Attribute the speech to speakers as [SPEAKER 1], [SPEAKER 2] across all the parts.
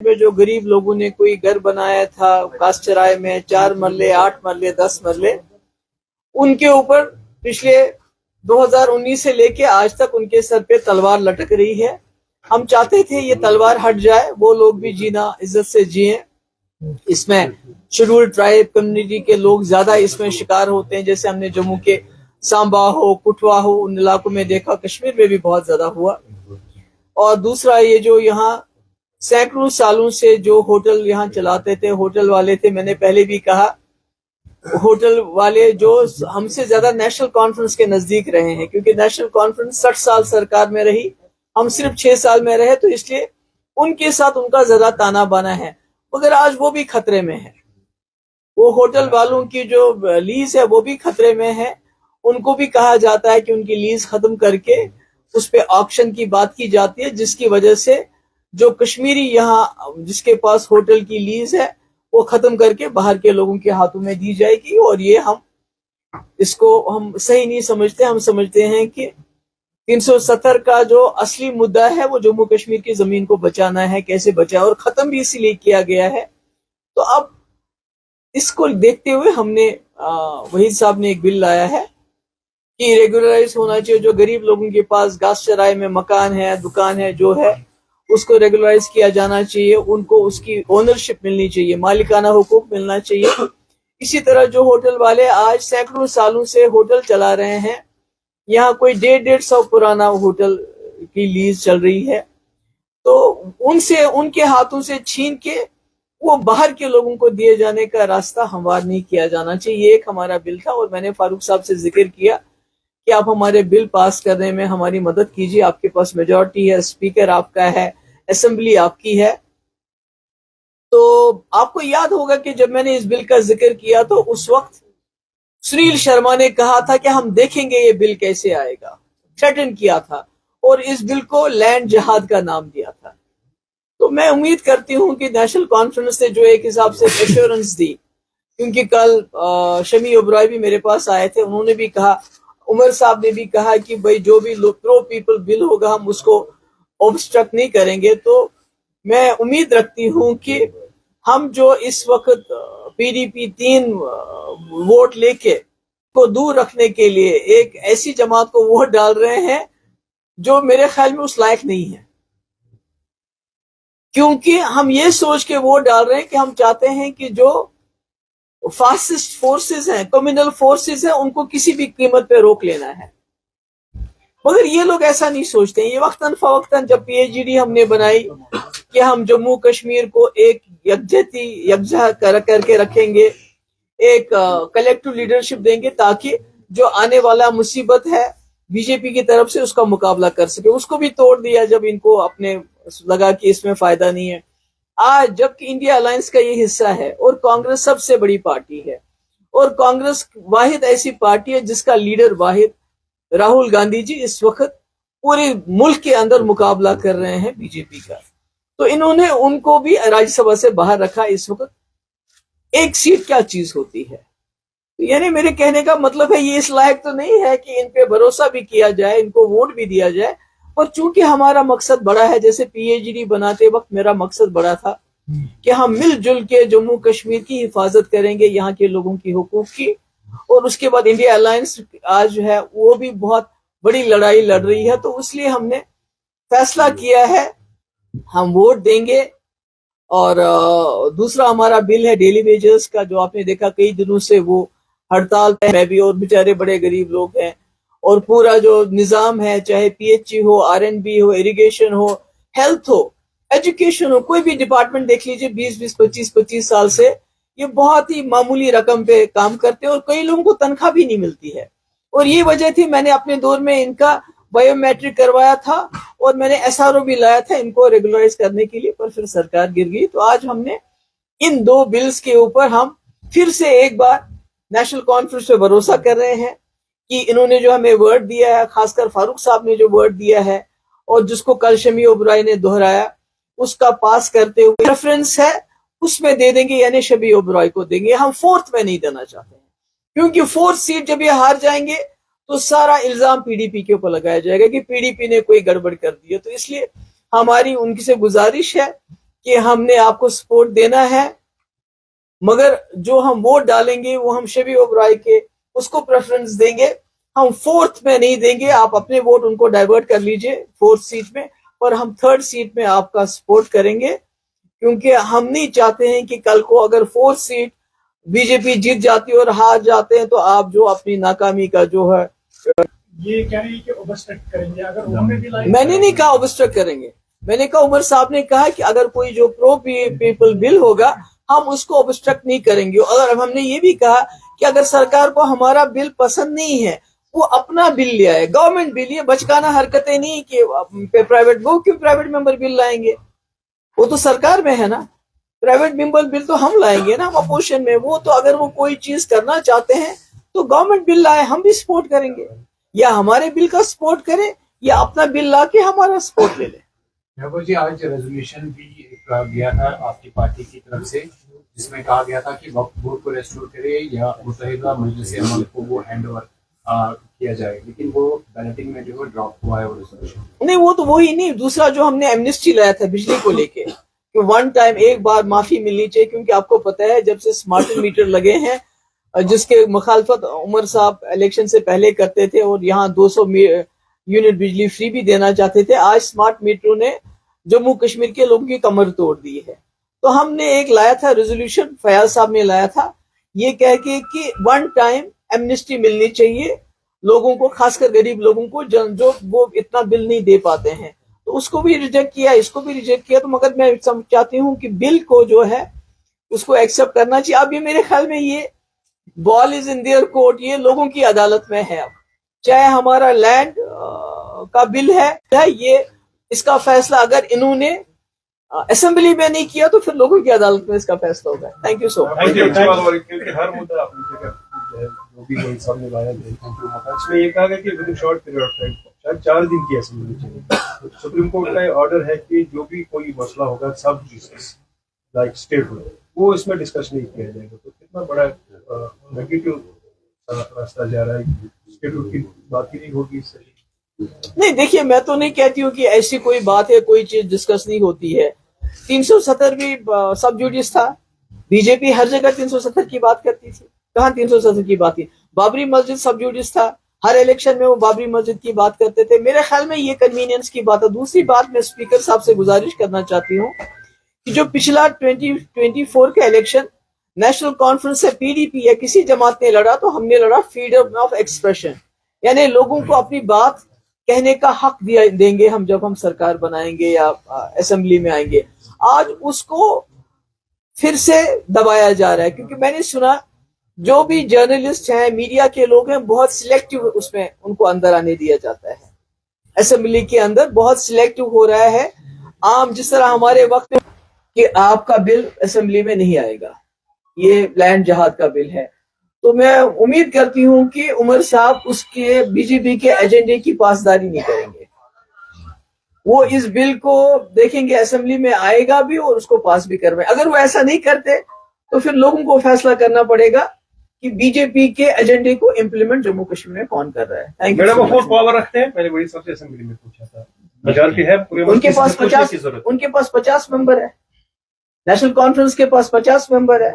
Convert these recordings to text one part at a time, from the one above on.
[SPEAKER 1] में जो गरीब लोगों ने कोई घर बनाया था कास्चराय में 4 मरले 8 मरले 10 मरले, उनके ऊपर पिछले 2019 से लेके आज तक उनके सर पे तलवार लटक रही है। हम चाहते थे ये तलवार हट जाए, वो लोग भी जीना इज्जत से जिए। इसमें शेड्यूल्ड ट्राइब कम्युनिटी के लोग ज्यादा इसमें शिकार होते हैं, जैसे हमने जम्मू के सांबा हो, कुटवा हो, उन इलाकों में देखा, कश्मीर में भी बहुत ज्यादा हुआ। और दूसरा ये जो यहाँ सैकड़ों सालों से जो होटल यहाँ चलाते थे, होटल वाले थे, मैंने पहले भी कहा, होटल वाले जो हमसे ज्यादा नेशनल कॉन्फ्रेंस के नजदीक रहे हैं, क्योंकि नेशनल कॉन्फ्रेंस 60 साल सरकार में रही, हम सिर्फ 6 साल में रहे, तो इसलिए उनके साथ उनका ज्यादा ताना बाना है, मगर आज वो भी खतरे में है। वो होटल वालों की जो लीज है वो भी खतरे में है। उनको भी कहा जाता है कि उनकी लीज खत्म करके उस पे ऑक्शन की बात की जाती है, जिसकी वजह से जो कश्मीरी यहाँ जिसके पास होटल की लीज है वो खत्म करके बाहर के लोगों के हाथों में दी जाएगी। और ये इसको हम सही नहीं समझते। हम समझते हैं कि 370 का जो असली मुद्दा है वो जम्मू कश्मीर की जमीन को बचाना है, कैसे बचाए, और खत्म भी इसीलिए किया गया है। तो अब इसको देखते हुए हमने वहीद साहब ने एक बिल लाया है कि रेगुलराइज होना चाहिए। जो गरीब लोगों के पास गासचराय में मकान है, दुकान है, जो है उसको रेगुलराइज किया जाना चाहिए, उनको उसकी ओनरशिप मिलनी चाहिए, मालिकाना हुकूक मिलना चाहिए। इसी तरह जो होटल वाले आज सैकड़ों सालों से होटल चला रहे हैं, यहाँ कोई 150 पुराना होटल की लीज चल रही है, तो उनसे उनके हाथों से छीन के वो बाहर के लोगों को दिए जाने का रास्ता हमवार नहीं किया जाना चाहिए। ये एक हमारा बिल था और मैंने फारूक साहब से जिक्र किया कि आप हमारे बिल पास करने में हमारी मदद कीजिए। आपके पास मेजॉरिटी है, स्पीकर आपका है, असेंबली आपकी है। तो आपको याद होगा कि जब मैंने इस बिल का जिक्र किया तो उस वक्त सुनील शर्मा ने कहा था कि हम देखेंगे ये बिल कैसे आएगा, थ्रेटन किया था, और इस बिल को लैंड जिहाद का नाम दिया था। तो मैं उम्मीद करती हूं कि नेशनल कॉन्फ्रेंस ने जो एक हिसाब से एश्योरेंस दी, क्योंकि कल शमी ओबराय भी मेरे पास आए थे, उन्होंने भी कहा, उमर साहब ने भी कहा कि भाई जो भी प्रो पीपल बिल होगा हम उसको ऑब्स्ट्रक्ट नहीं करेंगे। तो मैं उम्मीद रखती हूं कि हम जो इस वक्त पीडीपी 3 वोट लेके को दूर रखने के लिए एक ऐसी जमात को वोट डाल रहे हैं जो मेरे ख्याल में उस लायक नहीं है, क्योंकि हम ये सोच के वोट डाल रहे हैं कि हम चाहते हैं कि जो फासिस्ट फोर्सेस हैं, कम्युनल फोर्सेस हैं, उनको किसी भी कीमत पे रोक लेना है। मगर ये लोग ऐसा नहीं सोचते हैं। ये वक्तन फवक्तन जब पीएचडी हमने बनाई कि हम जम्मू कश्मीर को एक यकजा करके रखेंगे, एक कलेक्टिव लीडरशिप देंगे ताकि जो आने वाला मुसीबत है बीजेपी की तरफ से उसका मुकाबला कर सके, उसको भी तोड़ दिया जब इनको अपने लगा कि इसमें फायदा नहीं है। आज जबकि इंडिया अलायंस का ये हिस्सा है और कांग्रेस सबसे बड़ी पार्टी है, और कांग्रेस वाहिद ऐसी पार्टी है जिसका लीडर वाहिद राहुल गांधी जी इस वक्त पूरे मुल्क के अंदर मुकाबला कर रहे हैं बीजेपी का। तो इन्होंने उनको भी राज्यसभा से बाहर रखा। इस वक्त एक सीट क्या चीज होती है? तो यानी मेरे कहने का मतलब है ये इस लायक तो नहीं है कि इन पे भरोसा भी किया जाए, इनको वोट भी दिया जाए। और चूंकि हमारा मकसद बड़ा है, जैसे पीएचडी बनाते वक्त मेरा मकसद बड़ा था कि हम मिलजुल के जम्मू कश्मीर की हिफाजत करेंगे, यहाँ के लोगों की हुकूक की। और उसके बाद इंडिया अलायंस आज जो है वो भी बहुत बड़ी लड़ाई लड़ रही है, तो इसलिए हमने फैसला किया है हम वोट देंगे। और दूसरा हमारा बिल है डेली वेजेस का, जो आपने देखा कई दिनों से वो हड़ताल है भी, और बेचारे बड़े गरीब लोग हैं। और पूरा जो निजाम है, चाहे पीएचई हो, आरएनबी हो, इरिगेशन हो, हेल्थ हो, एजुकेशन हो, कोई भी डिपार्टमेंट देख लीजिए, 20-20, 25-25 साल से ये बहुत ही मामूली रकम पे काम करते हैं और कई लोगों को तनख्वाह भी नहीं मिलती है। और ये वजह थी, मैंने अपने दौर में इनका बायोमेट्रिक करवाया था और मैंने एसआरओ भी लाया था इनको रेगुलराइज करने के लिए, पर फिर सरकार गिर गई। तो आज हमने इन 2 बिल्स के ऊपर हम फिर से एक बार नेशनल कॉन्फ्रेंस पे भरोसा कर रहे हैं कि इन्होंने जो हमें वर्ड दिया है, खासकर फारूक साहब ने जो वर्ड दिया है और जिसको कल शमी ओबराय ने दोहराया, उसका पास करते हुए प्रेफरेंस है उसमें दे देंगे, यानी शमी ओबराय को देंगे। हम 4th में नहीं देना चाहते हैं, क्योंकि 4th सीट जब ये हार जाएंगे तो सारा इल्जाम पीडीपी के ऊपर लगाया जाएगा कि पीडीपी ने कोई गड़बड़ कर दी है। तो इसलिए हमारी उनसे गुजारिश है کہ ہم نے آپ کو سپورٹ دینا ہے، مگر جو ہم ووٹ ڈالیں گے وہ ہم شبی اوبرائے کے اس کو پریفرنس دیں گے، ہم فورتھ میں نہیں دیں گے، آپ اپنے ووٹ ان کو ڈائیورٹ کر لیجئے فورتھ سیٹ میں، اور ہم تھرڈ سیٹ میں آپ کا سپورٹ کریں گے، کیونکہ ہم نہیں چاہتے ہیں کہ کل کو اگر فورتھ سیٹ بی جے پی جیت جاتی ہے اور ہار جاتے ہیں تو آپ جو اپنی ناکامی کا جو ہے
[SPEAKER 2] یہ کہہ رہی ہے کہ اوبسٹرکٹ کریں گے، اگر انہوں نے بھی لائی
[SPEAKER 1] میں نے نہیں کہا اوبسٹرکٹ کریں گے، میں نے کہا عمر صاحب نے کہا کہ اگر کوئی جو پرو پیپل بل ہوگا ہم اس کو اوبسٹرکٹ نہیں کریں گے، اور ہم نے یہ بھی کہا کہ اگر سرکار کو ہمارا بل پسند نہیں ہے وہ اپنا بل لے آئے، گورنمنٹ بل، یہ بچکانہ حرکتیں نہیں کہ پرائیویٹ وہ کیوں پرائیویٹ ممبر بل لائیں گے، وہ تو سرکار میں ہے نا، پرائیویٹ ممبر بل تو ہم لائیں گے نا، ہم اپوزیشن میں، وہ تو اگر وہ کوئی چیز کرنا چاہتے ہیں تو گورنمنٹ بل لائے، ہم بھی سپورٹ کریں گے، یا ہمارے بل کا سپورٹ کریں یا اپنا بل لا کے ہمارا سپورٹ لے لیں۔
[SPEAKER 3] محبوب جی، آج ریزولوشن بھی گیا تھا آپ کی پارٹی کی طرف سے جس میں کہا گیا تھا کہ وقت بورڈ کو ریسٹور کرے یا متحدہ مجلس عمل کو وہ ہینڈ اوور کیا جائے، لیکن وہ بیلٹنگ میں جو ہے ڈراپ ہوا ہے وہ ریزولوشن۔
[SPEAKER 1] نہیں، وہ تو وہی نہیں، دوسرا جو ہم نے ایمنسٹی لایا تھا بجلی کو لے کے کہ ون ٹائم ایک بار معافی ملنی چاہیے، کیونکہ آپ کو پتہ ہے جب سے سمارٹ میٹر لگے ہیں جس کے مخالفت عمر صاحب الیکشن سے پہلے کرتے تھے اور یہاں 200 یونٹ بجلی فری بھی دینا چاہتے تھے، آج سمارٹ میٹروں نے جموں کشمیر کے لوگوں کی کمر توڑ دی ہے، تو ہم نے ایک لایا تھا ریزولوشن، فیاض صاحب نے لایا تھا، یہ کہہ کے کہ ون ٹائم ایمنسٹی ملنی چاہیے لوگوں کو، خاص کر غریب لوگوں کو جو وہ اتنا بل نہیں دے پاتے ہیں، تو اس کو بھی ریجیکٹ کیا، اس کو بھی ریجیکٹ کیا، تو مگر میں چاہتی ہوں کہ بل کو جو ہے اس کو ایکسپٹ کرنا چاہیے۔ اب یہ میرے خیال میں یہ بال از ان دیئر کورٹ، یہ لوگوں کی عدالت میں ہے، اب چاہے ہمارا لینڈ کا بل ہے یہ اس کا فیصلہ اگر انہوں نے اسمبلی میں نہیں کیا تو پھر لوگوں کی عدالت میں اس کا فیصلہ ہوگا۔ تھینک یو سو مچ۔
[SPEAKER 2] ہر مدعا آپ نے جو بھی کوئی سامنے لایا اس میں یہ کہا گیا کہ with in short period of time, شاید 4 دن کی اسمبلی چاہیے، سپریم کورٹ کا آرڈر ہے کہ جو بھی کوئی مسئلہ ہوگا سب جسٹس لائک اسٹیٹ میں وہ اس میں ڈسکس نہیں کیا جائے گا، تو کتنا بڑا نیگیٹو راستہ جا رہا ہے، اسٹیٹ کی بات ہی نہیں ہوگی اس سے۔
[SPEAKER 1] نہیں دیکھیے، میں تو نہیں کہتی ہوں کہ ایسی کوئی بات ہے کوئی چیز ڈسکس نہیں ہوتی ہے، 370 بھی سب جوڈیس تھا، بی جے پی ہر جگہ 370 کی بات کرتی تھی، کہاں 370 کی بات تھی، بابری مسجد سب جوڈیس تھا، ہر الیکشن میں وہ بابری مسجد کی بات کرتے تھے، میرے خیال میں یہ کنوینئنس کی بات ہے۔ دوسری بات میں اسپیکر صاحب سے گزارش کرنا چاہتی ہوں کہ جو پچھلا 2024 کا الیکشن نیشنل کانفرنس سے پی ڈی پی یا کسی جماعت نے لڑا تو ہم نے لڑا فریڈم آف ایکسپریشن، یعنی لوگوں کو اپنی بات کہنے کا حق دیں گے ہم جب ہم سرکار بنائیں گے یا اسمبلی میں آئیں گے۔ آج اس کو پھر سے دبایا جا رہا ہے، کیونکہ میں نے سنا جو بھی جرنلسٹ ہیں، میڈیا کے لوگ ہیں، بہت سلیکٹیو اس میں ان کو اندر آنے دیا جاتا ہے، اسمبلی کے اندر بہت سلیکٹیو ہو رہا ہے، عام جس طرح ہمارے وقت میں کہ آپ کا بل اسمبلی میں نہیں آئے گا، یہ لینڈ جہاد کا بل ہے، تو میں امید کرتی ہوں کہ عمر صاحب اس کے بی جے پی کے ایجنڈے کی پاسداری نہیں کریں گے، وہ اس بل کو دیکھیں گے اسمبلی میں آئے گا بھی اور اس کو پاس بھی کروائیں، اگر وہ ایسا نہیں کرتے تو پھر لوگوں کو فیصلہ کرنا پڑے گا کہ بی جے پی کے ایجنڈے کو امپلیمنٹ جموں کشمیر میں کون کر رہا ہے۔
[SPEAKER 2] میڈم، وہ فوٹ پاور رکھتے ہیں، میں نے بڑی سب سے اسمبلی میں پوچھا تھا، میجورٹی ہے پورے
[SPEAKER 1] ان کے پاس 50 ممبر ہے، نیشنل کانفرنس کے پاس 50 ممبر ہے،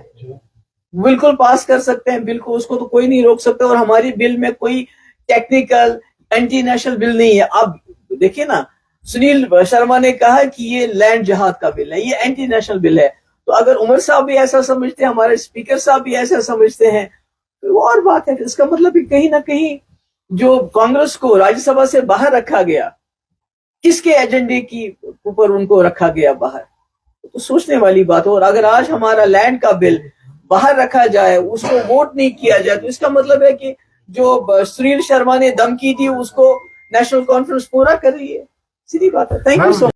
[SPEAKER 1] بالکل پاس کر سکتے ہیں بل کو، اس کو تو کوئی نہیں روک سکتا، اور ہماری بل میں کوئی ٹیکنیکل اینٹی نیشنل بل نہیں ہے۔ اب دیکھیں نا، سنیل شرما نے کہا کہ یہ لینڈ جہاد کا بل ہے، یہ اینٹی نیشنل بل ہے، تو اگر عمر صاحب بھی ایسا سمجھتے ہیں، ہمارے اسپیکر صاحب بھی ایسا سمجھتے ہیں، تو وہ اور بات ہے، اس کا مطلب کہیں نہ کہیں جو کانگریس کو راجیہ سبھا سے باہر رکھا گیا، کس کے ایجنڈے کی اوپر ان کو رکھا گیا باہر، تو سوچنے والی بات ہے۔ اور اگر آج ہمارا لینڈ کا بل باہر رکھا جائے، اس کو ووٹ نہیں کیا جائے، تو اس کا مطلب ہے کہ جو سنیل شرما نے دھمکی دی اس کو نیشنل کانفرنس پورا کر رہی ہے، سیدھی بات ہے۔ Thank you so